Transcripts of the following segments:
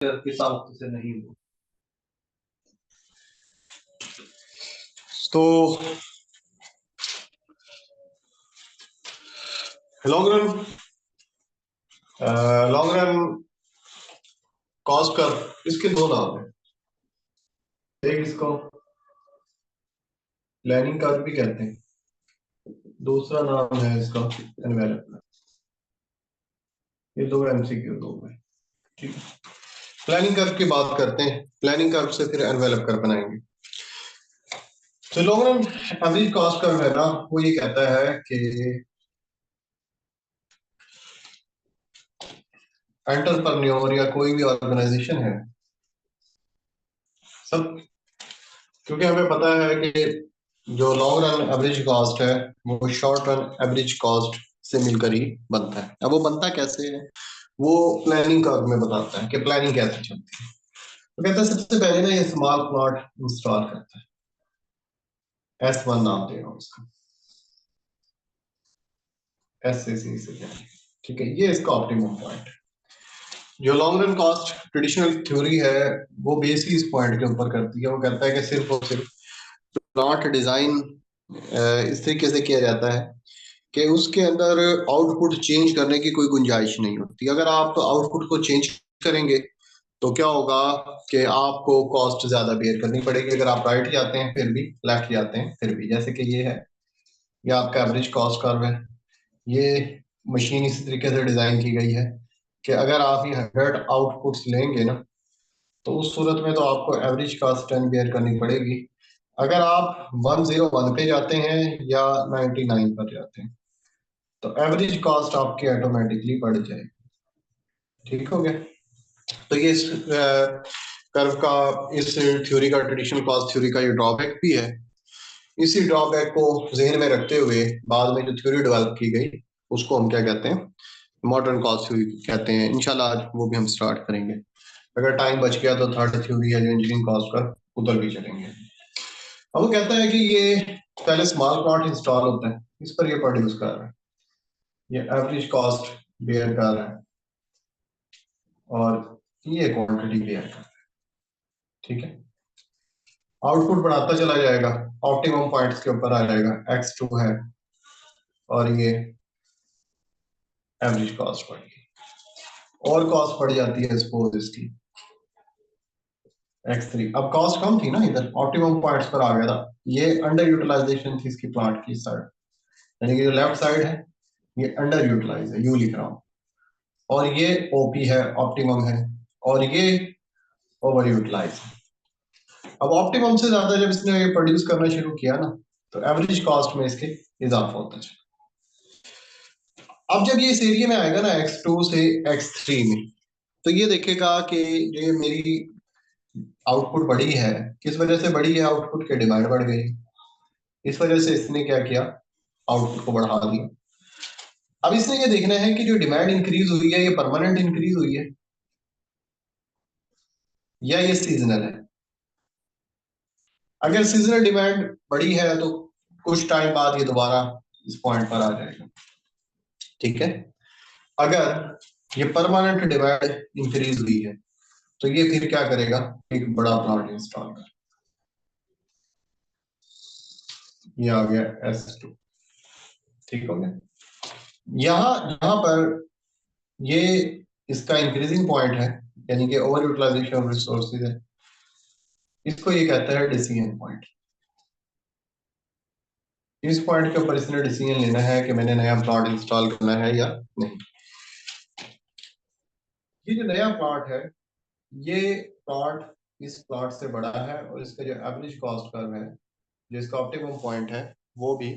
के साथ से नहीं हो। तो लॉन्ग रन कॉस्ट कर्व इसके दो नाम है। एक इसको प्लानिंग कर्व भी कहते हैं, दूसरा नाम है इसका एनवेलप। ये दो एमसीक्यू दो है, ठीक है। प्लानिंग कर्व की बात करते हैं, प्लानिंग कर्व से फिर एनवेलप कर्व बनाएंगे। तो long run average cost curve है ना, वो ये कहता है कि एंटरप्रेन्योर या कोई भी ऑर्गेनाइजेशन है सब, क्योंकि हमें पता है कि जो लॉन्ग रन एवरेज कॉस्ट है वो शॉर्ट रन एवरेज कॉस्ट से मिलकर ही बनता है। अब वो बनता कैसे है, वो प्लानिंग कर्व में बताता है कि प्लानिंग कैसे चलती है। तो कहता है सबसे पहले ना ये स्मॉल प्लॉट इंस्टॉल करता है, S1 नाम देगा उसका, SAC से, ठीक है। ये इसका ऑप्टिमम पॉइंट। जो long run cost traditional theory है वो बेस ही इस पॉइंट के ऊपर करती है। वो कहता है कि सिर्फ और सिर्फ प्लॉट डिजाइन इस तरीके से किया जाता है कि उसके अंदर आउटपुट चेंज करने की कोई गुंजाइश नहीं होती। अगर आप आउटपुट को चेंज करेंगे तो क्या होगा कि आपको कॉस्ट ज्यादा बेयर करनी पड़ेगी। अगर आप राइट जाते हैं फिर भी, लेफ्ट जाते हैं फिर भी, जैसे कि ये है, ये आपका एवरेज कॉस्ट कर्व है। ये मशीन इस तरीके से डिजाइन की गई है कि अगर आप ये 100 आउटपुट्स लेंगे ना, तो उस सूरत में तो आपको एवरेज कॉस्ट 10 बेयर करनी पड़ेगी। अगर आप 101 पे जाते हैं या 99 पर जाते हैं तो एवरेज कॉस्ट आपकी ऑटोमेटिकली बढ़ जाएगी, ठीक हो गया। तो ये इस कर्व का, इस थ्योरी का, ट्रेडिशनल कॉस्ट थ्योरी का ये ड्रॉबैक भी है। इसी ड्रॉबैक को जहन में रखते हुए बाद में जो थ्योरी डेवलप की गई उसको हम क्या कहते हैं, मॉडर्न कॉस्ट थ्योरी कहते हैं। इंशाल्लाह आज वो भी हम स्टार्ट करेंगे। अगर टाइम बच गया तो थर्ड थ्योरी है जो इंजीनियरिंग कॉस्ट का, उधर भी चलेंगे। अब वो कहता है कि ये पहले स्मॉल प्लॉट इंस्टॉल होता है, इस पर ये प्रोड्यूस कर रहा है, ये एवरेज कॉस्ट बेयर कर रहा है और ये क्वांटिटी बेयर कर रहा है, ठीक है। आउटपुट बढ़ाता चला जाएगा, ऑप्टिमम पॉइंट्स के ऊपर आ जाएगा, X2 है और ये एवरेज कॉस्ट बढ़ गई और कॉस्ट बढ़ जाती है सपोज इसकी X3। अब कॉस्ट कम थी ना, इधर ऑप्टिमम पॉइंट्स पर आ गया था। ये अंडर यूटिलाइजेशन थी इसकी प्लांट की साइड, यानी कि जो लेफ्ट साइड है ये अंडर यूटिलाइज है, यू लिख रहा हूं, और ये ओपी है, ऑप्टिमम है, और ये ओवर यूटिलाइज है। अब ऑप्टिमम से ज्यादा जब इसने ये प्रोड्यूस करना शुरू किया ना, तो एवरेज कॉस्ट में इसके इजाफा होता चला। अब जब ये इस एरिया में आएगा ना X2 से X3 में, तो ये देखेगा कि जो ये मेरी आउटपुट बढ़ी है, किस वजह से बढ़ी है, आउटपुट की डिमांड बढ़ गई, इस वजह से इसने क्या किया, आउटपुट को बढ़ा दिया। अब इसने ये देखना है कि जो डिमांड इंक्रीज हुई है ये परमानेंट इंक्रीज हुई है या ये सीजनल है। अगर सीजनल डिमांड बढ़ी है तो कुछ टाइम बाद ये दोबारा इस पॉइंट पर आ जाएगा, ठीक है। अगर ये परमानेंट डिमांड इंक्रीज हुई है तो ये फिर क्या करेगा, एक बड़ा प्लांट इंस्टॉल कर, ये आ गया S2, ठीक हो गया। यहाँ यहाँ पर ये इसका इंक्रीजिंग पॉइंट है, यानी कि ओवर यूटिलाइजेशन ऑफ रिसोर्सेज है, इसको ये कहता है डिसीजन पॉइंट। इस पॉइंट के ऊपर इसने डिसीजन लेना है कि मैंने नया प्लॉट इंस्टॉल करना है या नहीं। ये जो नया प्लॉट है, ये प्लॉट इस प्लॉट से बड़ा है और इसका जो एवरेज कॉस्ट कर्व है, जो इसका ऑप्टिमम पॉइंट है, वो भी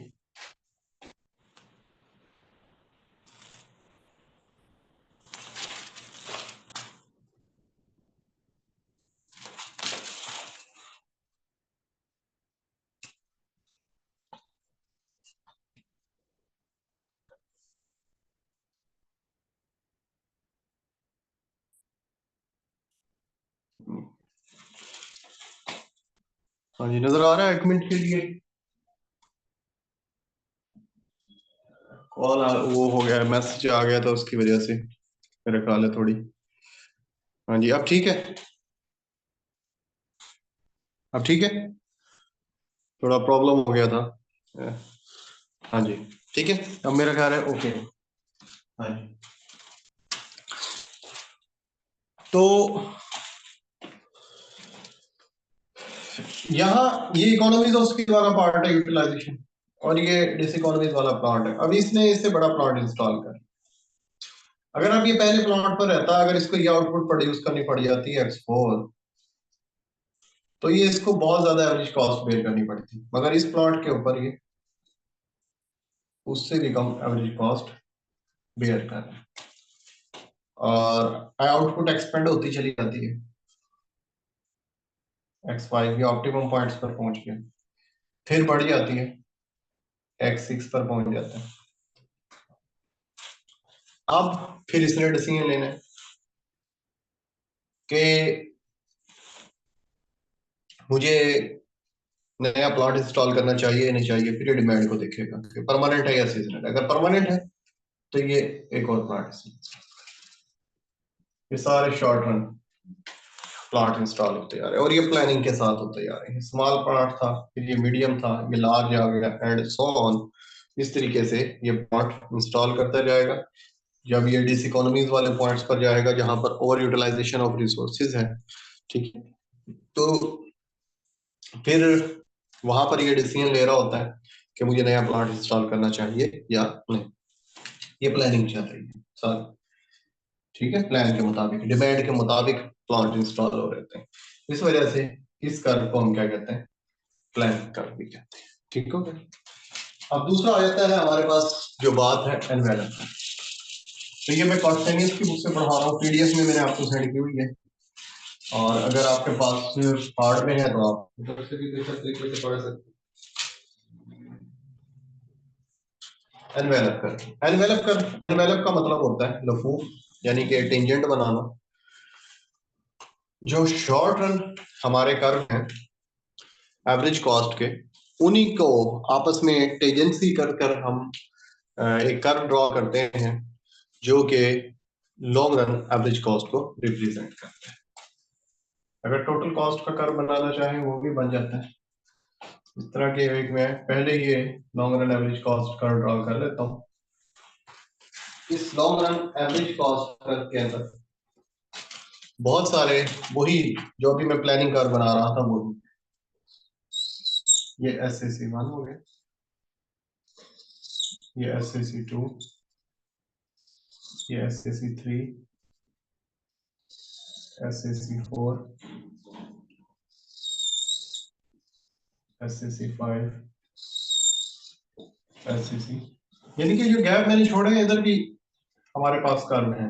हाँ जी, नजर आ रहा है। एक मिनट के लिए कॉल वो हो गया, मैसेज आ गया था उसकी वजह से मेरे ख्याल है थोड़ी हाँ जी, अब ठीक है। अब ठीक है, थोड़ा प्रॉब्लम हो गया था। हाँ जी, ठीक है, अब मेरा ख्याल है ओके। हाँ जी, तो यहाँ ये इकोनॉमीज ऑफ स्केल वाला पार्ट है, यूटिलाइजेशन, और ये डिसइकोनॉमीज वाला प्लांट है। अब इसने इससे बड़ा प्लांट इंस्टॉल कर, अगर आप ये पहले प्लांट पर रहता, अगर इसको ये आउटपुट प्रोड्यूस करनी पड़ जाती है एक्सपोर, तो ये इसको बहुत ज्यादा एवरेज कॉस्ट बेयर करनी पड़ती, मगर इस प्लांट के ऊपर ये उससे भी कम एवरेज कॉस्ट बेयर कर रहा है, और आउटपुट एक्सपेंड होती चली जाती है। x5 ये ऑप्टिमम पॉइंट्स पर पहुंच गया, फिर बढ़ जाती है, x6 पर पहुंच जाता है। अब फिर इसने डिसीजन लेना है कि मुझे नया प्लांट इंस्टॉल करना चाहिए या नहीं चाहिए। फिर ये डिमांड को देखेगा कि परमानेंट है या सीजनल। अगर परमानेंट है तो ये एक और प्लांट, ये सारे शॉर्ट रन प्लांट इंस्टॉल होते जा रहे हैं, और ये प्लानिंग के साथ होते जा रहे हैं। स्मॉल प्लांट था, फिर ये मीडियम था, ये लार्ज आ गया, एंड सो ऑन। इस तरीके से ये प्लांट इंस्टॉल करता जाएगा। जब ये डिस इकोनॉमीज वाले पॉइंट्स पर जाएगा जहां पर ओवर यूटिलाइजेशन ऑफ रिसोर्सेज है, ठीक है, तो फिर वहां पर ये डिसीजन ले रहा होता है कि मुझे नया प्लांट इंस्टॉल करना चाहिए या नहीं। ये प्लानिंग चल रही है सर, ठीक है, प्लान के मुताबिक, डिमांड के मुताबिक प्लांट इंस्टॉल हो रहते हैं। इस वजह से इस कर्व को हम क्या कहते हैं, प्लान कर्व भी कहते हैं। ठीक हो गया। अब दूसरा आ जाता है हमारे पास जो बात है एनवेलप। तो ये मैं कॉस्टेनियस की बुक से पढ़ा रहा हूँ, पीडीएफ में मैंने आपको सेंड की हुई है, और अगर आपके पास हार्ड में है तो आप उधर से भी बेहतर तरीके से पढ़ सकते हैं। एनवेलप का मतलब होता है लफूफ, यानी कि टेंजेंट बनाना। जो शॉर्ट रन हमारे कर्व हैं एवरेज कॉस्ट के, उन्हीं को आपस में टेंजेंसी कर कर हम एक कर्व ड्रॉ करते हैं जो कि लॉन्ग रन एवरेज कॉस्ट को रिप्रेजेंट करता है। अगर टोटल कॉस्ट का कर्व बनाना चाहें वो भी बन जाता है इस तरह के। एक मैं पहले ये long run average cost curve draw कर लेता हूँ। इस long run average cost curve के अंदर बहुत सारे वही जो अभी मैं प्लानिंग कर्व बना रहा था वो, ये SAC1 हो गया, ये SAC2, ये SAC3, SAC4, SAC5, SAC, यानी कि जो गैप मैंने छोड़े हैं इधर भी हमारे पास कर्व है।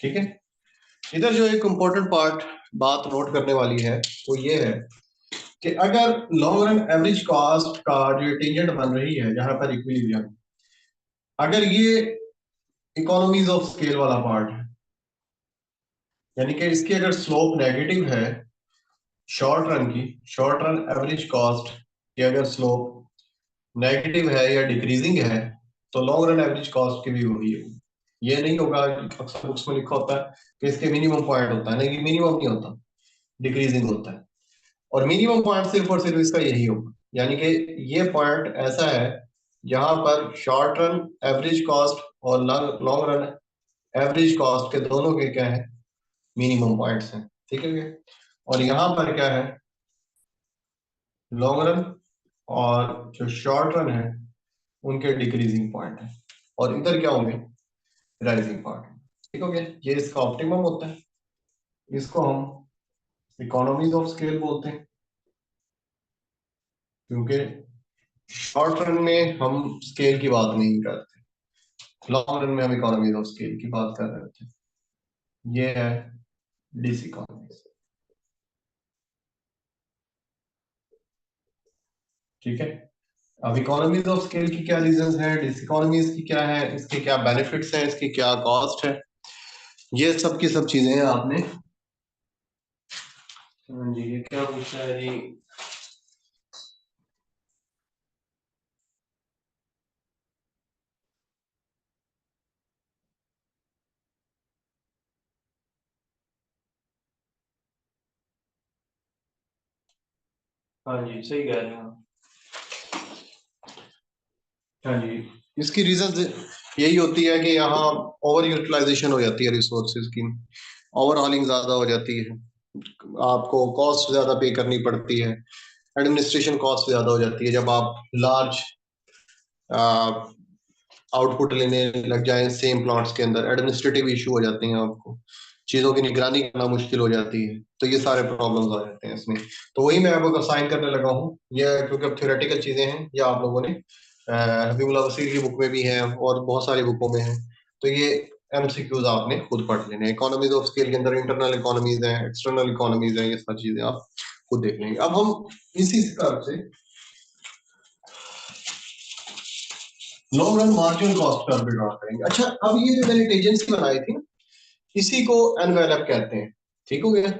ठीक है, इधर जो एक इम्पोर्टेंट पार्ट बात नोट करने वाली है वो ये है कि अगर लॉन्ग रन एवरेज कॉस्ट का जो टेंजेंट बन रही है जहां पर इक्विलिब्रियम, अगर ये इकोनॉमीज ऑफ स्केल वाला पार्ट है, यानी कि इसकी अगर स्लोप नेगेटिव है शॉर्ट रन की, शॉर्ट रन एवरेज कॉस्ट की अगर स्लोप नेगेटिव है या डिक्रीजिंग है, तो लॉन्ग रन एवरेज कॉस्ट की भी वही है। ये नहीं होगा, अक्सर बुक्स में लिखा होता है कि इसके मिनिमम पॉइंट होता है, नहीं, मिनिमम नहीं होता, डिक्रीजिंग होता है। और मिनिमम पॉइंट सिर्फ और सिर्फ इसका यही होगा, यानी कि ये पॉइंट ऐसा है जहां पर शॉर्ट रन एवरेज कॉस्ट और लॉन्ग रन एवरेज कॉस्ट के दोनों के क्या है, मिनिमम पॉइंट्स हैं। ठीक है, और यहाँ पर क्या है, लॉन्ग रन और जो शॉर्ट रन है उनके डिक्रीजिंग पॉइंट है, और इधर क्या होंगे, राइजिंग पॉइंट। ठीक हो गया, ये इसका ऑप्टिमम होता है, इसको हम इकोनॉमीज ऑफ स्केल बोलते हैं, क्योंकि शॉर्ट रन में हम स्केल की बात नहीं करते, लॉन्ग रन में हम इकोनॉमीज ऑफ स्केल की बात कर रहे थे। ये है डिस इकोनॉमीज। ठीक है, अब इकोनॉमीज ऑफ स्केल की क्या रीजंस है, डिस इकोनॉमीज की क्या है, इसके क्या बेनिफिट्स हैं, इसकी क्या कॉस्ट है, ये सब की सब चीजें हैं आपने। हाँ जी, ये क्या पूछा है जी, हाँ जी, सही कह रहे हैं आप। हाँ जी, इसकी रीजन यही होती है कि यहाँ ओवर यूटिलाइजेशन हो जाती है रिसोर्सेज की, ओवरऑलिंग ज्यादा हो जाती है, आपको कॉस्ट ज्यादा पे करनी पड़ती है, एडमिनिस्ट्रेशन कॉस्ट ज्यादा हो जाती है जब आप लार्ज आउटपुट लेने लग जाए सेम प्लॉट्स के अंदर, एडमिनिस्ट्रेटिव इशू हो जाते हैं, आपको चीजों की निगरानी करना मुश्किल हो जाती है, तो ये सारे प्रॉब्लम्स आ जाते हैं इसमें। तो वही मैं आपको साइन करने लगा हूँ ये, क्योंकि अब थ्योरेटिकल चीजें हैं, ये आप लोगों ने हबीबुल्लाह वसीर की बुक में भी है और बहुत सारी बुकों में है, तो ये एमसीक्यूज आपने खुद पढ़ लेने। इकोनॉमीज ऑफ स्केल के अंदर इंटरनल इकोनॉमीज हैं, एक्सटर्नल इकोनॉमीज हैं, ये सारी चीजें आप खुद देख लेंगे। अब हम इसी तरह से long run marginal cost curve भी ड्रॉ करेंगे। अच्छा, अब ये जो मैंने एजेंसी बनाई थी, इसी को एनवेलप कहते हैं, ठीक हो गया।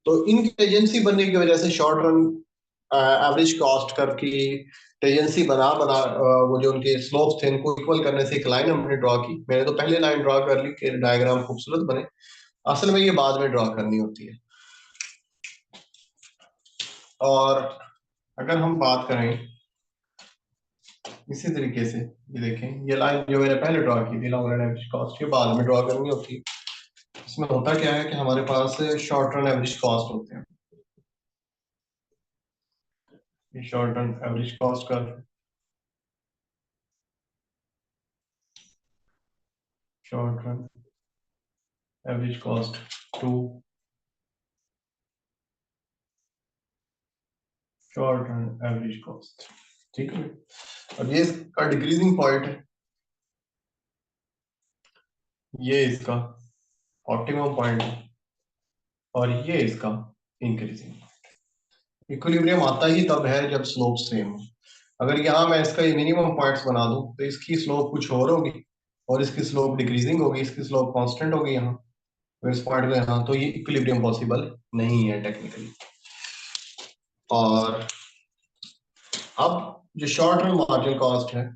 तो इनकी एजेंसी बनने की वजह से short run average cost curve की एजेंसी बना बना वो जो उनके स्लोप्स थे इनको इक्वल करने से एक लाइन हमने ड्रॉ की। मैंने तो पहले लाइन ड्रॉ कर ली कि डायग्राम खूबसूरत बने, असल में ये बाद में ड्रॉ करनी होती है। और अगर हम बात करें इसी तरीके से, ये देखें, ये लाइन जो मैंने पहले ड्रॉ की थी लॉन्ग रन एवरेज कॉस्ट के बाद में ड्रॉ करनी होती है। इसमें होता क्या है कि हमारे पास शॉर्ट रन एवरेज कॉस्ट होते हैं, ये शॉर्ट रन एवरेज कॉस्ट का short run average cost to short run average cost, ठीक है। अब ये इसका डिक्रीजिंग पॉइंट है, ये इसका ऑप्टिमम पॉइंट है, और ये इसका इंक्रीजिंग। इक्विलिब्रियम आता ही तब है जब स्लोप सेम हो। अगर यहाँ मैं इसका ये मिनिमम पॉइंट्स बना दूं तो इसकी स्लोप कुछ और होगी और इसकी स्लोप डिक्रीजिंग होगी, इसकी स्लोप कांस्टेंट होगी यहाँ, तो इस पॉइंट में यहाँ, तो ये इक्विलिब्रियम पॉसिबल नहीं है टेक्निकली। और अब जो शॉर्ट रन मार्जिनल कॉस्ट है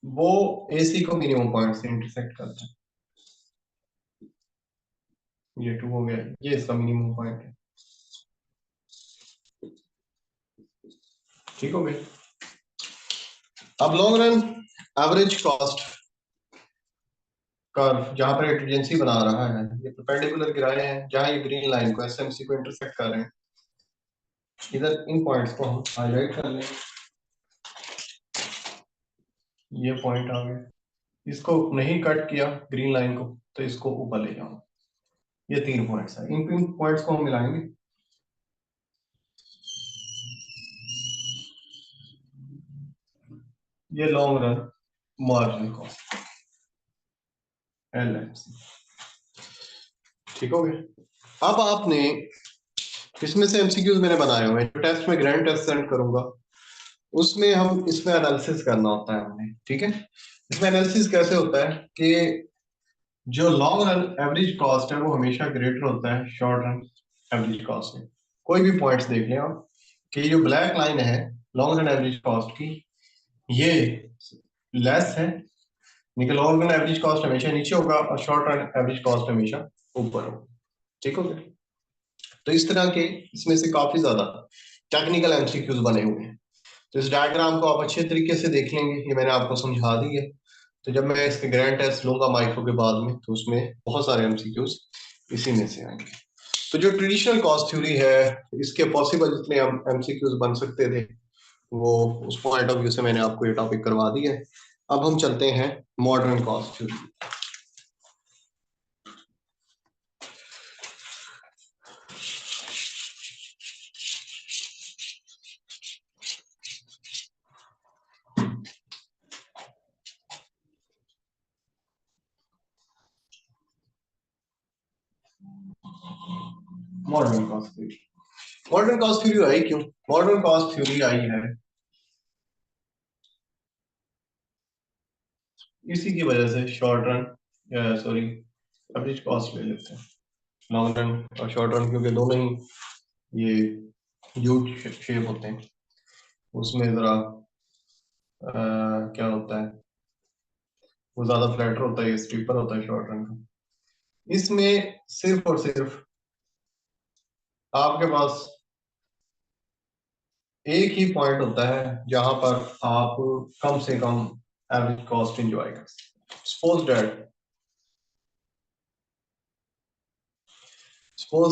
वो एसी को मिनिमम पॉइंट से इंटरसेक्ट करता है, ये टू हो गया, ये इसका मिनिमम पॉइंट है, ठीक हो गया। अब long run average cost curve जहां पर एजेंसी बना रहा है, ये परपेंडिकुलर गिराए हैं जहां ये ग्रीन लाइन को एसएमसी को इंटरसेक्ट कर रहे हैं, इधर इन पॉइंट्स को हम हाईलाइट कर लें, ये पॉइंट आ गया, इसको नहीं कट किया ग्रीन लाइन को तो इसको ऊपर ले जाऊं, ये 3 पॉइंट्स है, इन 3 पॉइंट्स को हम मिलाएंगे, ये long run marginal cost LMC, ठीक हो गया। अब आपने इसमें से एमसीक्यूज मैंने बनाए हुए हैं, टेस्ट में ग्रैंड टेस्ट सेंड करूंगा, उसमें हम इसमें एनालिसिस करना होता है हमें, ठीक है। इसमें एनालिसिस कैसे होता है कि जो लॉन्ग रन एवरेज कॉस्ट है वो हमेशा ग्रेटर होता है शॉर्ट रन एवरेज कॉस्ट से। कोई भी पॉइंट्स देख लें आप कि जो ब्लैक लाइन है लॉन्ग रन एवरेज कॉस्ट की, ये लेस है, लेकिन लॉन्ग रन एवरेज कॉस्ट हमेशा नीचे होगा और शॉर्ट रन एवरेज कॉस्ट हमेशा ऊपर होगा, ठीक हो गया। तो इस तरह के इसमें से काफी ज्यादा टेक्निकल एमसीक्यूज बने हुए हैं। तो इस डायग्राम को आप अच्छे तरीके से देख लेंगे, ये मैंने आपको समझा दी है। तो जब मैं इसके ग्रैंड टेस्ट लूंगा माइक्रो के बाद में, तो उसमें बहुत सारे एमसीक्यूज इसी में से आएंगे। तो जो ट्रेडिशनल कॉस्ट थ्योरी है, इसके पॉसिबल जितने हम एमसीक्यूज बन सकते थे वो उस पॉइंट ऑफ व्यू से मैंने आपको ये टॉपिक करवा दी है। अब हम चलते हैं modern cost theory. Modern cost theory, modern cost theory आई क्यों? मॉडर्न कॉस्ट थ्योरी आई है इसी की वजह से, short run sorry average cost ले लेते हैं, लॉन्ग रन और शॉर्ट रन क्योंकि दोनों ही ये ह्यूज शेप होते हैं, उसमें जरा क्या होता है, वो ज्यादा फ्लैटर होता है, स्टीपर होता है शॉर्ट रन का। इसमें सिर्फ और सिर्फ आपके पास एक ही पॉइंट होता है जहां पर आप कम से कम एवरेज कॉस्ट एंजॉय कर सकते। सपोज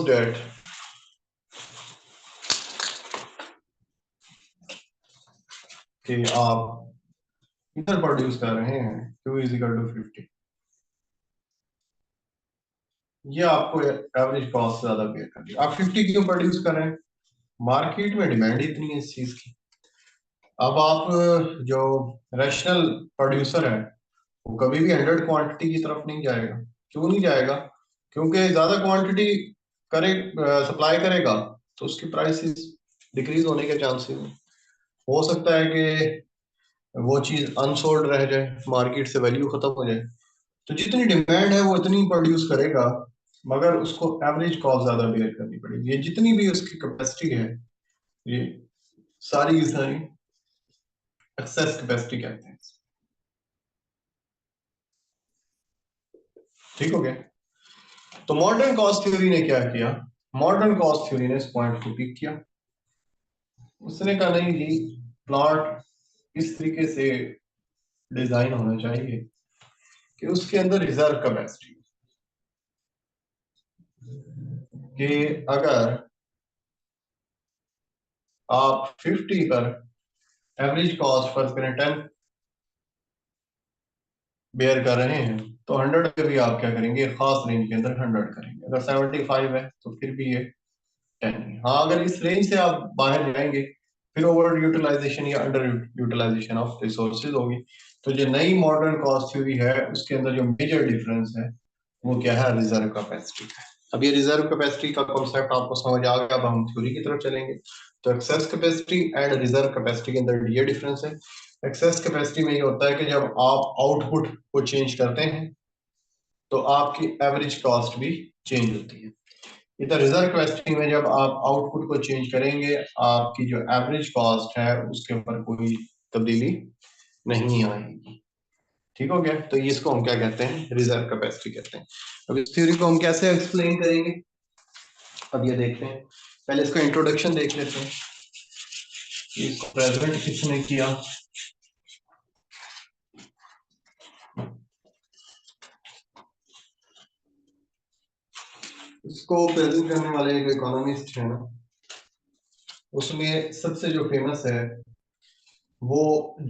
दैट कि आप इधर प्रोड्यूस कर रहे हैं Q इज इक्वल टू 50, ये आपको एवरेज कॉस्ट ज्यादा पे करनी है। आप 50 क्यों प्रोड्यूस कर रहे हैं? मार्केट में डिमांड इतनी है इस चीज की। अब आप जो रैशनल प्रोड्यूसर है वो कभी भी 100 क्वांटिटी की तरफ नहीं जाएगा। क्यों नहीं जाएगा? क्योंकि ज्यादा क्वांटिटी करे सप्लाई करेगा तो उसकी प्राइसेस डिक्रीज होने के चांसेस हैं। हो सकता है कि वो चीज अनसोल्ड रह जाए, मार्केट से वैल्यू खत्म हो जाए। तो जितनी डिमांड है वो इतनी प्रोड्यूस करेगा, मगर उसको एवरेज कॉस्ट ज्यादा बेयर करनी पड़ेगी। ये जितनी भी उसकी कैपेसिटी है, ये सारी की सारी एक्सेस कैपेसिटी कहते हैं। ठीक हो गया? तो मॉडर्न कॉस्ट थ्योरी ने क्या किया? मॉडर्न कॉस्ट थ्योरी ने इस पॉइंट को पिक किया। उसने कहा नहीं जी, प्लॉट इस तरीके से डिजाइन होना चाहिए कि उसके अंदर रिजर्व कैपेसिटी, कि अगर आप 50 पर एवरेज कॉस्ट पर करें 10 बेयर कर रहे हैं, तो 100 पे भी आप क्या करेंगे? खास रेंज के अंदर 100 करेंगे। अगर 75 है तो फिर भी ये 10 है। हाँ, अगर इस रेंज से आप बाहर जाएंगे फिर ओवर यूटिलाइजेशन या अंडर यूटिलाइजेशन ऑफ रिसोर्सेज होगी। तो जो नई मॉडर्न कॉस्ट थ्योरी है उसके अंदर जो मेजर डिफरेंस है वो क्या है? रिजर्व कैपेसिटी का। अब ये रिजर्व कैपेसिटी का कॉन्सेप्ट आपको समझ आ गया। अब हम थ्योरी की तरफ चलेंगे। तो access capacity and reserve capacity के अंदर ये डिफरेंस है। एक्सेस कैपेसिटी में ये होता है कि जब आप आउटपुट को चेंज करते हैं तो आपकी एवरेज कॉस्ट भी चेंज होती है। इधर रिजर्व कैपेसिटी में जब आप आउटपुट को चेंज करेंगे, आपकी जो एवरेज कॉस्ट है उसके ऊपर कोई तब्दीली नहीं आएगी। ठीक हो गया? तो इसको हम क्या कहते हैं? रिजर्व कैपेसिटी कहते हैं। अब इस थ्योरी को हम कैसे एक्सप्लेन करेंगे, अब ये देखते हैं। पहले इसका इंट्रोडक्शन देख लेते हैं। इसको प्रेजेंट किसने किया? इसको प्रेजेंट करने वाले एक इकोनॉमिस्ट है ना, उसमें सबसे जो फेमस है वो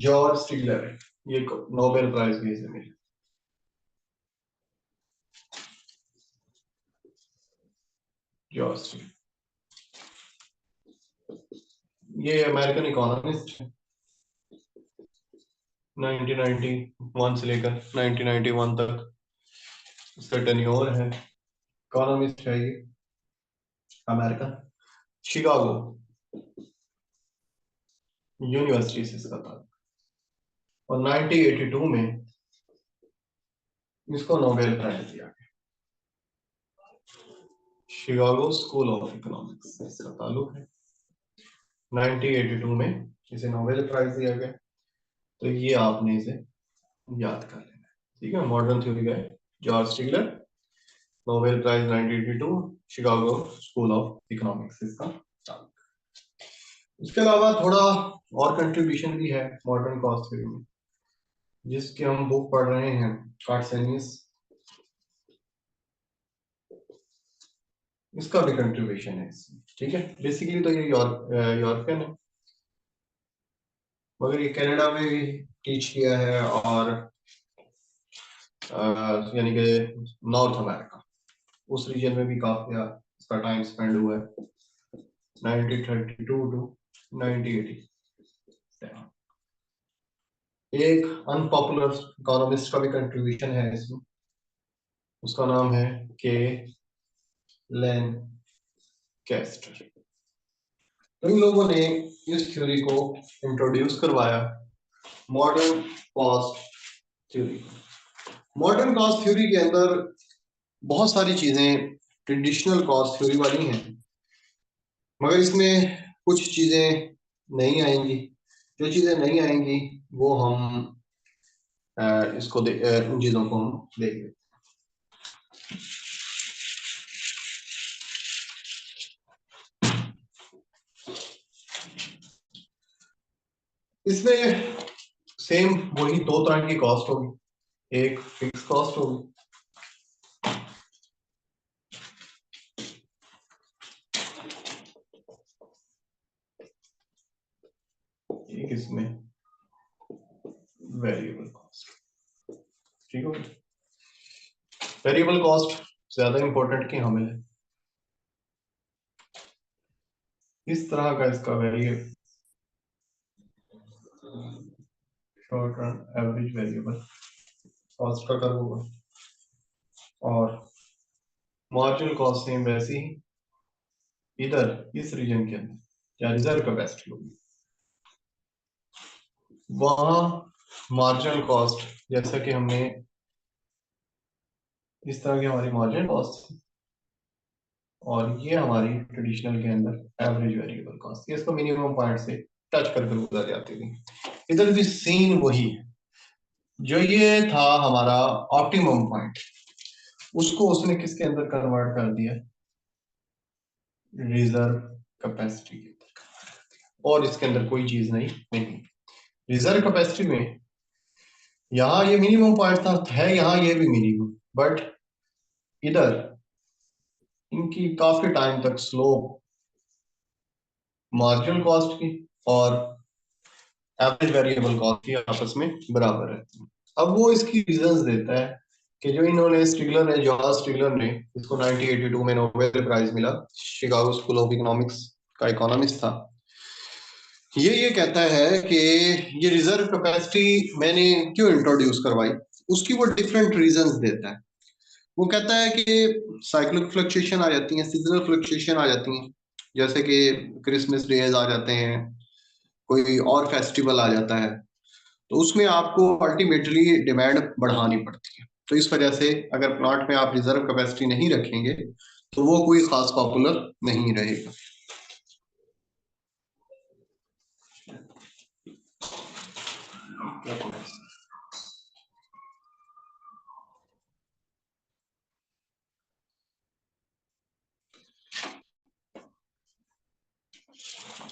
जॉर्ज स्टिगलर है। ये नोबेल प्राइज भी इसे मिला। जॉर्ज स्टिगलर ये अमेरिकन इकोनॉमिस्ट है। 1991 से लेकर 1991 तक इसका टेन्योर है। इकोनॉमिस्ट है ये, अमेरिकन, शिकागो यूनिवर्सिटी से इसका था। और 1982 में इसको नोबेल प्राइज दिया गया। शिकागो स्कूल ऑफ इकोनॉमिक्स से इसका ताल्लुक है। 1982 में इसे नोबेल प्राइज दिया गया। तो ये आपने इसे याद कर लेना है। ठीक है? मॉडर्न थ्योरी का है George Stigler, Nobel prize 1982, Chicago school of economics इसका ताल्लुक। इसके अलावा थोड़ा और कंट्रीब्यूशन भी है मॉडर्न कॉस्ट थ्योरी में, जिसके हम बुक पढ़ रहे हैं, कार्टेशियस। इसका भी कंट्रीब्यूशन है इसमें। ठीक है? बेसिकली तो ये यूरोपियन है, मगर ये कनाडा में भी टीच किया है, और यानी कि नॉर्थ अमेरिका उस रीजन में भी काफी इसका टाइम स्पेंड हुआ है, 1932 टू 1987। एक अनपॉपुलर इकोनॉमिस्ट का भी कंट्रीब्यूशन है इसमें, उसका नाम है के लेन कैस्टर। इन लोगों ने इस थ्योरी को इंट्रोड्यूस करवाया, modern cost theory. Modern cost theory के अंदर बहुत सारी चीजें ट्रेडिशनल कॉस्ट थ्योरी वाली हैं, मगर इसमें कुछ चीजें नहीं आएंगी। जो चीजें नहीं आएंगी वो हम उन चीजों को हम देखेंगे। इसमें सेम वही दो तरह की कॉस्ट होगी, एक फिक्स कॉस्ट होगी, एक इसमें वेरिएबल कॉस्ट। ठीक है, वेरिएबल कॉस्ट ज्यादा इंपॉर्टेंट की हमें है, इस तरह का इसका variable short run average variable cost का कर्व होगा, और मार्जिनल कॉस्ट सेम वैसी ही इधर इस रीजन के अंदर या रिजर्व कैपेसिटी होगी, वहां मार्जिनल कॉस्ट जैसा कि हमने इस तरह की हमारी मार्जिनल कॉस्ट, और ये हमारी ट्रेडिशनल के अंदर एवरेज वेरिएबल कॉस्ट, ये इसको मिनिमम पॉइंट से टच करके गुजर जाती थी। इधर भी सीन वही है, जो ये था हमारा ऑप्टिमम पॉइंट, उसको उसने किसके अंदर कन्वर्ट कर दिया, रिजर्व कैपेसिटी के अंदर, और इसके अंदर कोई चीज नहीं। रिजर्व कैपेसिटी में यहाँ ये मिनिमम पॉइंट था, है यहाँ ये भी मिनिमम, बट इधर इनकी काफी टाइम तक स्लोप मार्जिनल कॉस्ट की और एवरेज वेरिएबल कॉस्ट की आपस में बराबर है। अब वो इसकी रीजंस देता है कि जो इन्होंने स्टिगलर ने, जॉर्ज स्टिगलर ने, इसको 1982 में नोबेल प्राइज मिला, शिकागो स्कूल ऑफ इकोनॉमिक्स का इकोनॉमिस्ट था। ये कहता है कि ये रिजर्व कैपेसिटी मैंने क्यों इंट्रोड्यूस करवाई, उसकी वो डिफरेंट रीजंस देता है। वो कहता है कि साइक्लिक फ्लक्चुएशन आ जाती हैं, सीजनल फ्लक्चुएशन आ जाती हैं, जैसे कि क्रिसमस डेज आ जाते हैं, कोई और फेस्टिवल आ जाता है, तो उसमें आपको अल्टीमेटली डिमांड बढ़ानी पड़ती है। तो इस वजह से अगर प्लांट में आप रिजर्व कैपेसिटी नहीं रखेंगे तो वो कोई खास पॉपुलर नहीं रहेगा।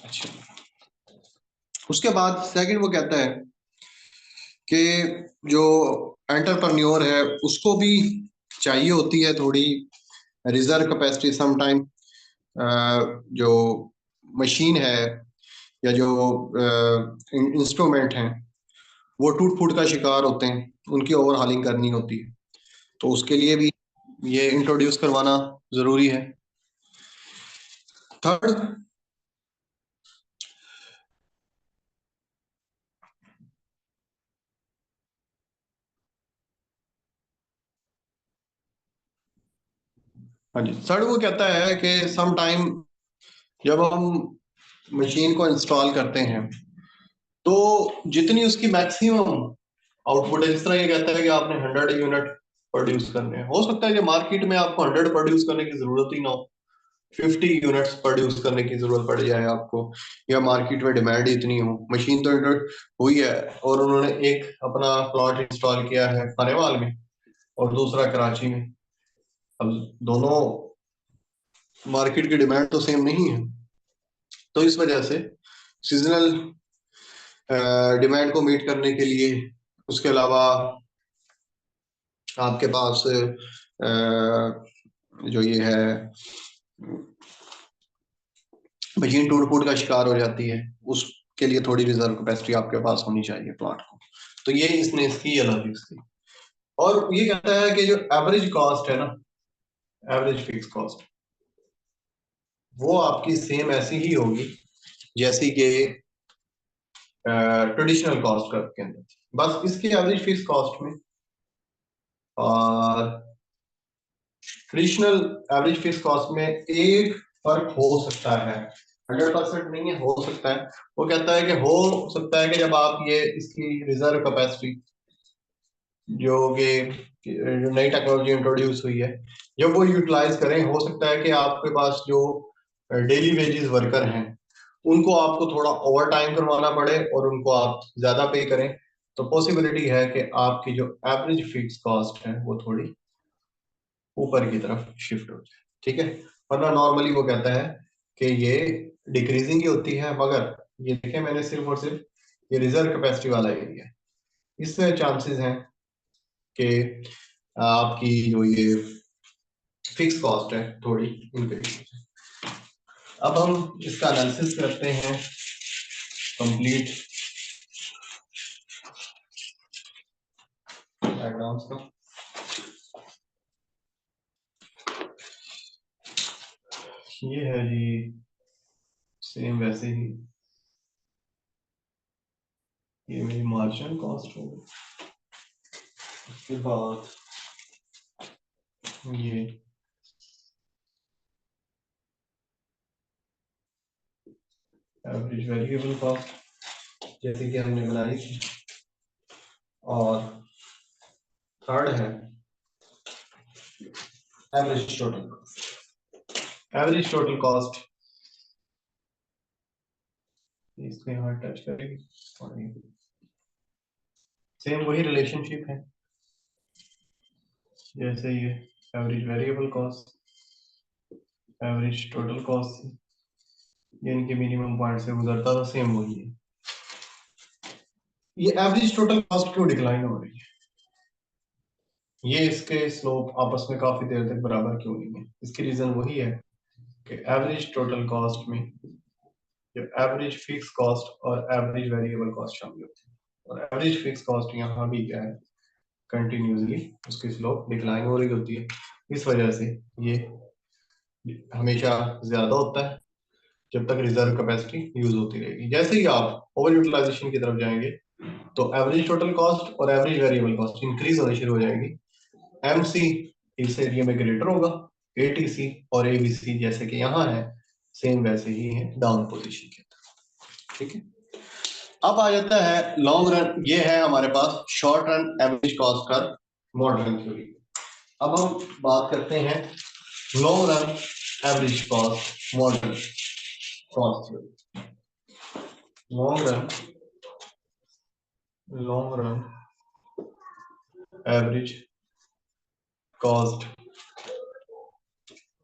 अच्छा, उसके बाद सेकंड वो कहता है कि जो एंटरप्रेन्योर है उसको भी चाहिए होती है थोड़ी रिजर्व कैपेसिटी समटाइम। जो मशीन है या जो इंस्ट्रूमेंट हैं वो टूट फूट का शिकार होते हैं, उनकी ओवरहालिंग करनी होती है, तो उसके लिए भी ये इंट्रोड्यूस करवाना जरूरी है। थर्ड, हाँ जी, थर्ड वो कहता है कि सम टाइम जब हम मशीन को इंस्टॉल करते हैं तो जितनी उसकी मैक्सिमम आउटपुट है, जिस तरह ये कहता है कि आपने 100 यूनिट प्रोड्यूस करने हैं, हो सकता है कि मार्केट में आपको 100 प्रोड्यूस करने की जरूरत ही ना हो, 50 यूनिट्स प्रोड्यूस करने की जरूरत पड़ जाए आपको, या मार्केट में डिमांड इतनी हो। मशीन तो इंटर हुई है और उन्होंने एक अपना प्लॉट इंस्टॉल किया है खानेवाल में और दूसरा कराची में, अब दोनों मार्केट की डिमांड तो सेम नहीं है, तो इस वजह से सीजनल डिमांड को मीट करने के लिए, उसके अलावा आपके पास जो ये है मशीन टूट फूट का शिकार हो जाती है, उसके लिए थोड़ी रिजर्व कैपेसिटी आपके पास होनी चाहिए प्लांट को। तो ये इसने इसकी अलॉजिक्स थी। और ये कहता है कि जो एवरेज कॉस्ट है ना, एवरेज फिक्स कॉस्ट, वो आपकी सेम ऐसी ही होगी जैसी कि ट्रेडिशनल कॉस्ट कर्व के अंदर, बस इसके एवरेज फिक्स कॉस्ट में और ट्रेडिशनल एवरेज फिक्स कॉस्ट में एक फर्क हो सकता है, 100% नहीं है, हो सकता है। वो कहता है कि हो सकता है कि जब आप ये इसकी रिजर्व कैपेसिटी, जो कि जो नई टेक्नोलॉजी इंट्रोड्यूस हुई है, जब वो यूटिलाइज करें, हो सकता है कि आपके पास जो डेली वेजेस वर्कर हैं उनको आपको थोड़ा ओवर टाइम करवाना पड़े और उनको आप ज्यादा पे करें, तो पॉसिबिलिटी है कि आपकी जो एवरेज फिक्स कॉस्ट है वो थोड़ी ऊपर की तरफ शिफ्ट हो जाए। ठीक है, वरना नॉर्मली वो कहता है कि ये डिक्रीजिंग ही होती है, मगर ये देखें मैंने सिर्फ और सिर्फ ये रिजर्व कैपेसिटी वाला एरिया है। इसमें चांसेस हैं कि आपकी जो ये फिक्स कॉस्ट है थोड़ी इंक्रीज। अब हम इसका एनालिसिस करते हैं कंप्लीट डायग्राम्स का। ये है जी सेम वैसे ही, ये मेरी मार्जिनल कॉस्ट होगी, उसके बाद ये एवरेज वेरिएबल कॉस्ट जैसे कि हमने बनाई थी, और थर्ड है average total cost. Average total cost इसको यहाँ टच करेगी, सेम वही रिलेशनशिप है जैसे ये average variable cost average total cost, ये इनके मिनिमम पॉइंट से गुजरता था, सेम वही है। ये एवरेज टोटल कॉस्ट क्यों डिक्लाइन हो रही है, ये इसके स्लोप आपस में काफी देर तक बराबर क्यों नहीं है? इसकी रीजन वही है कि एवरेज टोटल कॉस्ट में जो एवरेज फिक्स कॉस्ट और एवरेज वेरिएबल कॉस्ट शामिल होती है, और एवरेज फिक्स कॉस्ट यहाँ भी क्या है, कंटिन्यूसली उसकी स्लोप डिक्लाइन हो रही होती है। इस वजह से ये हमेशा ज्यादा होता है जब तक रिजर्व कैपेसिटी यूज होती रहेगी। जैसे ही आप ओवर यूटिलाइजेशन की तरफ जाएंगे तो एवरेज टोटल कॉस्ट और एवरेज वेरिएबल कॉस्ट इंक्रीज होनी शुरू हो जाएगी। एमसी इस एरिया में ग्रेटर होगा, एटीसी और एबीसी जैसे कि यहाँ है सेम वैसे ही है डाउन पोजीशन के अंदर। ठीक है, अब आ जाता है लॉन्ग रन। ये है हमारे पास शॉर्ट रन एवरेज कॉस्ट का मॉडर्न थ्योरी। अब हम बात करते हैं long run average cost modern cost theory. Long run average cost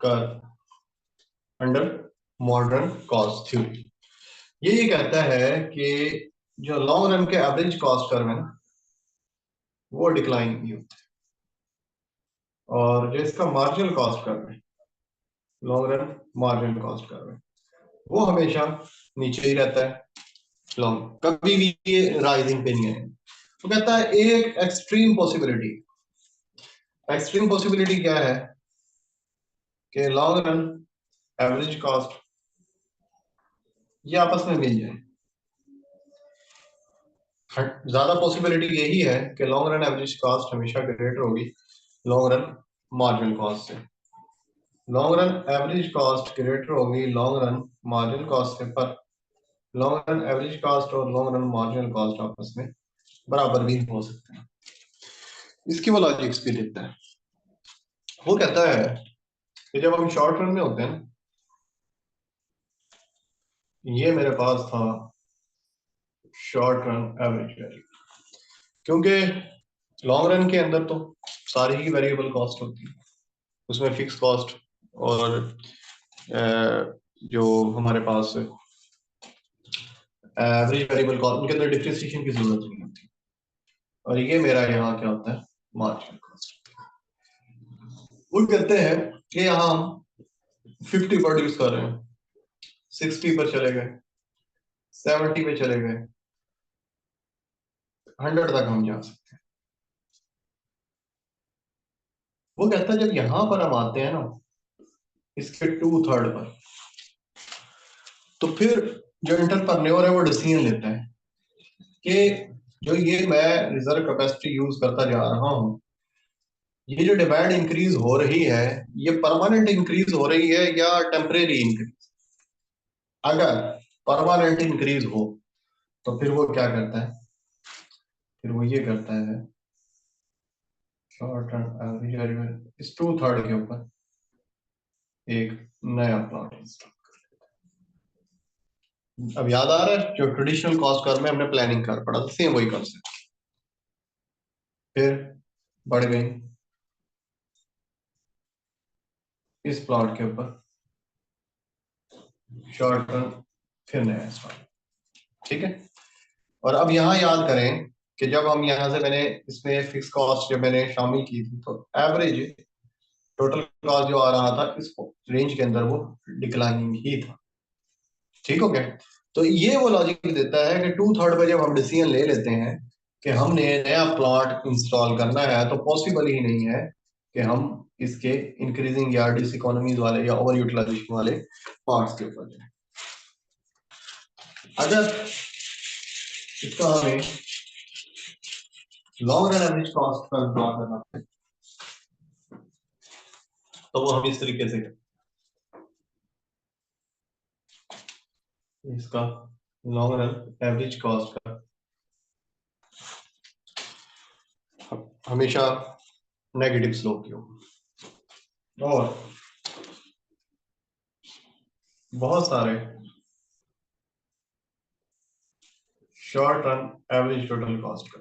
curve under modern cost theory. ये कहता है कि जो लॉन्ग रन के एवरेज कॉस्ट कर्व है ना, वो डिक्लाइन नहीं होते, और जो इसका मार्जिनल कॉस्ट कर्व है, long run marginal cost curve है, वो हमेशा नीचे ही रहता है, लॉन्ग कभी भी ये राइजिंग पे नहीं है। तो कहता है एक एक्सट्रीम पॉसिबिलिटी क्या है कि लॉन्ग रन एवरेज कॉस्ट ये आपस में मिल जाए। ज्यादा पॉसिबिलिटी यही है कि लॉन्ग रन एवरेज कॉस्ट हमेशा ग्रेटर होगी लॉन्ग रन मार्जिनल कॉस्ट से। Long run average cost greater होगी लॉन्ग रन मार्जिनल कॉस्ट से, पर लॉन्ग रन एवरेज कॉस्ट और लॉन्ग रन मार्जिनल कॉस्ट आपस में बराबर भी हो सकते हैं। इसकी वो लॉजिक्स भी देता है। वो कहता है कि जब हम शॉर्ट रन में होते हैं, ये मेरे पास था शॉर्ट रन एवरेज वैल्यू, क्योंकि लॉन्ग रन के अंदर तो सारी ही वेरिएबल कॉस्ट होती है, उसमें फिक्स कॉस्ट और जो हमारे पास एवरेज वेरिएबल कॉस्ट, उनके अंदर डिफ्रेंसिएशन की जरूरत नहीं होती। और ये मेरा यहाँ क्या होता है, मार्जिनल कॉस्ट। वो कहते हैं कि यहाँ हम 50 प्रोड्यूस कर रहे हैं, 60 पर चले गए, 70 पे चले गए, 100 तक हम जा सकते हैं। वो कहता है जब यहां पर हम आते हैं ना इसके 2/3 पर, तो फिर जो एंटरप्रेन्योर है वो डिसीजन लेता है कि जो ये मैं रिजर्व कैपेसिटी यूज करता जा रहा हूँ, ये जो डिमांड इंक्रीज हो रही है, ये परमानेंट इंक्रीज हो रही है या टेम्परेरी इंक्रीज। अगर परमानेंट इंक्रीज हो तो फिर वो क्या करता है, फिर वो ये करता है शॉर्ट टर्म एवरेज वेरिएबल इस 2/3 के ऊपर एक नया प्लॉट इंस्टॉल। अब याद आ रहा है जो ट्रेडिशनल कॉस्ट कर्व में हमने प्लानिंग कर पड़ा था, सेम वही कॉन्सेप्ट। फिर बढ़ गई इस प्लॉट के ऊपर शॉर्ट टर्म, फिर नया स्टॉक। ठीक है, और अब यहाँ याद करें कि जब हम यहाँ से मैंने इसमें फिक्स कॉस्ट जब मैंने शामिल की थी तो एवरेज टोटल कॉस्ट जो आ रहा था इस रेंज के अंदर वो डिक्लाइनिंग ही था। ठीक हो गया। तो ये वो लॉजिक देता है कि 2/3 पे जब हम डिसीजन ले लेते हैं कि हमने नया प्लांट इंस्टॉल करना है तो पॉसिबल ही नहीं है कि हम इसके इंक्रीजिंग या डिसइकोनॉमीज वाले या ओवर यूटिलाइजेशन वाले पार्ट्स के ऊपर जाए। अगर इसका हमें long run average cost per draw करना है तो वो हम इस तरीके से इसका लॉन्ग रन एवरेज कॉस्ट का हमेशा नेगेटिव स्लोप की होगा और बहुत सारे short run average total cost का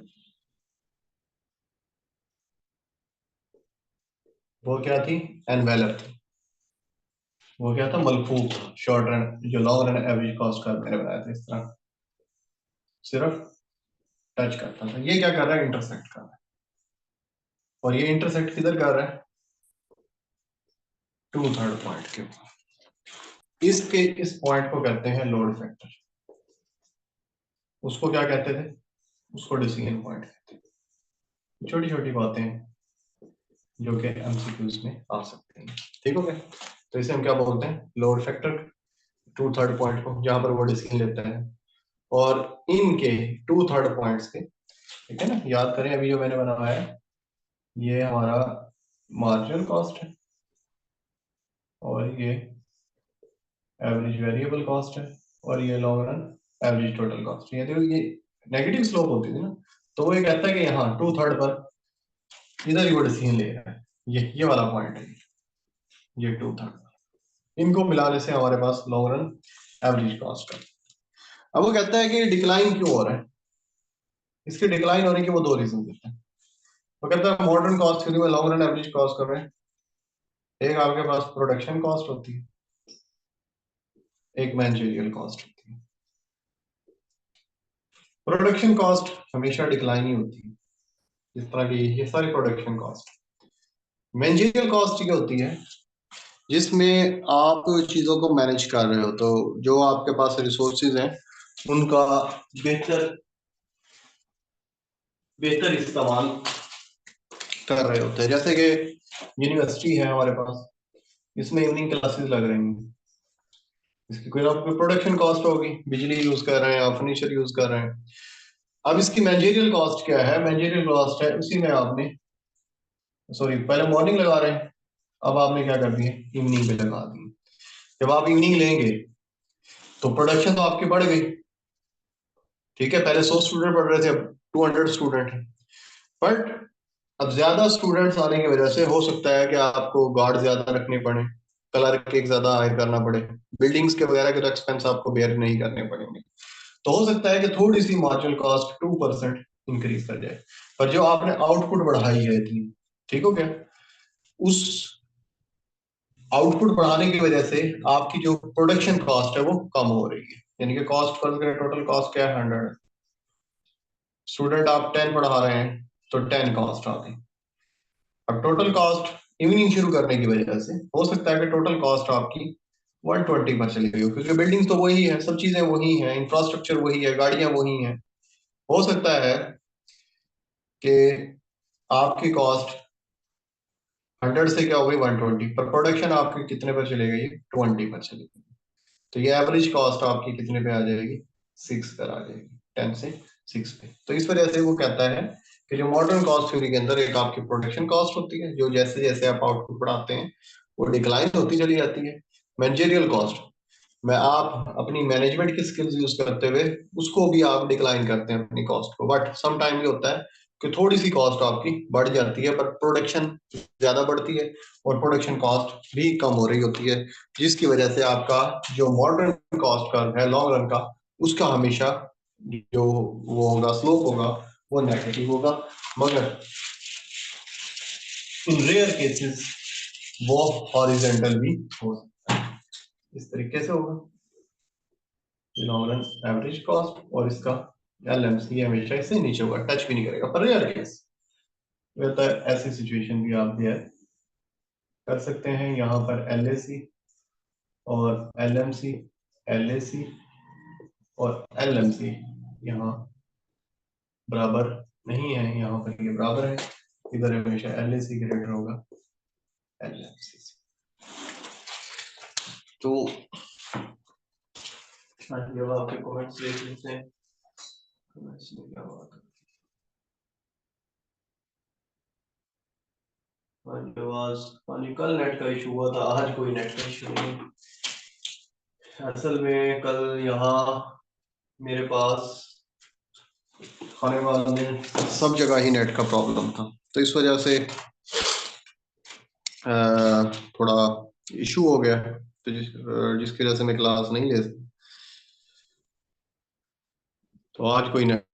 वो क्या थी एनवेलर थी। वो क्या था मलफूफ शॉर्ट रन जो लॉन्ग रन एवरेज कॉस्ट का मैंने बनाया था इस तरह सिर्फ टच करता था। ये क्या कर रहा है इंटरसेक्ट कर रहा है और ये इंटरसेक्ट किधर कर रहा है 2/3 पॉइंट के ऊपर। इसके इस पॉइंट को कहते हैं लोड फैक्टर। उसको क्या कहते थे उसको डिसीजन पॉइंट कहते थे। छोटी छोटी बातें जो कि एमसीक्यूज में आ सकते हैं। ठीक हो गया। तो इसे हम क्या बोलते हैं लोड फैक्टर 2/3 पॉइंट को जहां पर वो डिसीजन लेता है और इनके 2/3 पॉइंट्स के ठीक है ना। याद करें अभी जो मैंने बनाया है ये हमारा मार्जिनल कॉस्ट है और ये एवरेज वेरिएबल कॉस्ट है और ये long run average total cost. ये देखो ये नेगेटिव स्लोप होती थी ना तो वो ये कहता है कि यहाँ 2/3 पर इधर ही वो डिसीजन ले रहा है। ये वाला पॉइंट है ये 2/3 इनको मिलाने से हमारे पास लॉन्ग रन एवरेज कॉस्ट है। अब वो कहता है कि डिक्लाइन क्यों हो रहा है। इसके डिक्लाइन होने के वो दो रीजन देते हैं। वो कहता है मॉडर्न कॉस्ट थ्योरी में लॉन्ग रन एवरेज कॉस्ट कर रहे हैं। एक आपके पास प्रोडक्शन कॉस्ट होती है एक मैनेजरियल कॉस्ट होती है। प्रोडक्शन कॉस्ट हमेशा डिक्लाइन ही होती है इस तरह की ये सारी प्रोडक्शन कॉस्ट। मैनेजरियल कॉस्ट ये होती है जिसमें आप चीजों को मैनेज कर रहे हो तो जो आपके पास रिसोर्सेज हैं उनका बेहतर बेहतर इस्तेमाल कर रहे होते हैं। जैसे कि यूनिवर्सिटी है हमारे पास इसमें इवनिंग क्लासेस लग रही हैं इसकी कोई आपको प्रोडक्शन कॉस्ट होगी बिजली यूज कर रहे हैं आप फर्नीचर यूज कर रहे हैं। अब इसकी मैनेजरियल कॉस्ट क्या है मैनेजरियल कॉस्ट है उसी में आपने सॉरी पहले मॉर्निंग लगा रहे हैं अब आपने क्या कर दिया इवनिंग पे लगा दी। जब आप इवनिंग लेंगे तो प्रोडक्शन तो आपकी बढ़ गई। ठीक है पहले 100 स्टूडेंट पढ़ रहे थे अब 200 स्टूडेंट है बट अब ज्यादा स्टूडेंट्स आने की वजह से हो सकता है कि आपको गार्ड ज्यादा रखने पड़े क्लर्क एक ज्यादा हायर करना पड़े बिल्डिंग्स के वगैरह के तो एक्सपेंस आपको बेयर नहीं करने पड़ेंगे। तो हो सकता है कि थोड़ी सी मार्जिनल कॉस्ट 2% इंक्रीज कर जाए पर जो आपने आउटपुट बढ़ाई है इतनी ठीक हो गया उस आउटपुट बढ़ाने की वजह से आपकी जो प्रोडक्शन कॉस्ट है वो कम हो रही है। यानी कि कॉस्ट पर टोटल कॉस्ट क्या है 100 स्टूडेंट आप 10 पढ़ा रहे हैं तो 10 कॉस्ट आ गई। अब टोटल कॉस्ट इवनिंग शुरू करने की वजह से हो सकता है कि टोटल कॉस्ट आपकी 120 पर चली गई हो क्योंकि बिल्डिंग तो वही है सब चीजें वही हैं इंफ्रास्ट्रक्चर वही है गाड़ियां वही हैं। हो सकता है कि आपकी कॉस्ट 100 से क्या हो गई 120 पर प्रोडक्शन आपकी कितने पर चली गई 20 पर चली गई। तो ये एवरेज कॉस्ट आपकी कितने पे आ जाएगी 6 पर आ जाएगी 10 से 6 पे। तो इस वजह से वो कहता है कि जो मॉडर्न कॉस्ट थ्योरी के अंदर एक आपकी प्रोडक्शन कॉस्ट होती है जो जैसे जैसे आप आउटपुट बढ़ाते हैं वो डिक्लाइन होती चली जाती है। मैनेजरियल कॉस्ट में आप अपनी मैनेजमेंट की स्किल्स यूज करते हुए उसको भी आप डिक्लाइन करते हैं अपनी कॉस्ट को बट सम टाइम ये होता है कि थोड़ी सी कॉस्ट आपकी बढ़ जाती है पर प्रोडक्शन ज्यादा बढ़ती है और प्रोडक्शन कॉस्ट भी कम हो रही होती है जिसकी वजह से आपका जो मॉडर्न कॉस्ट कर्व है लॉन्ग रन का उसका हमेशा जो वो होगा स्लोप होगा वो नेगेटिव होगा। मगर इन रेयर केसेस वो हॉरिजेंटल भी हो सकता है इस तरीके से होगा लॉन्ग रन एवरेज कॉस्ट और इसका LMC हमेशा इससे नीचे होगा, टच भी नहीं करेगा। पर रेयर केस तो ऐसी सिचुएशन भी आप भी कर सकते हैं। यहाँ पर LAC और LMC, LAC और LMC यहाँ बराबर नहीं है, यहाँ पर ये बराबर है। इधर हमेशा LAC ग्रेटर होगा LMC से। तो आपके कमेंट्स देख लेते हैं। कमेंट्स में क्या बात है? कल नेट का इशू हुआ था, आज कोई नेट का इशू नहीं। असल में कल यहाँ मेरे पास खाने वाले सब जगह ही नेट का प्रॉब्लम था, तो इस वजह से थोड़ा इशू हो गया, तो जिसकी वजह से मैं क्लास नहीं ले सकता। तो आज कोई नेट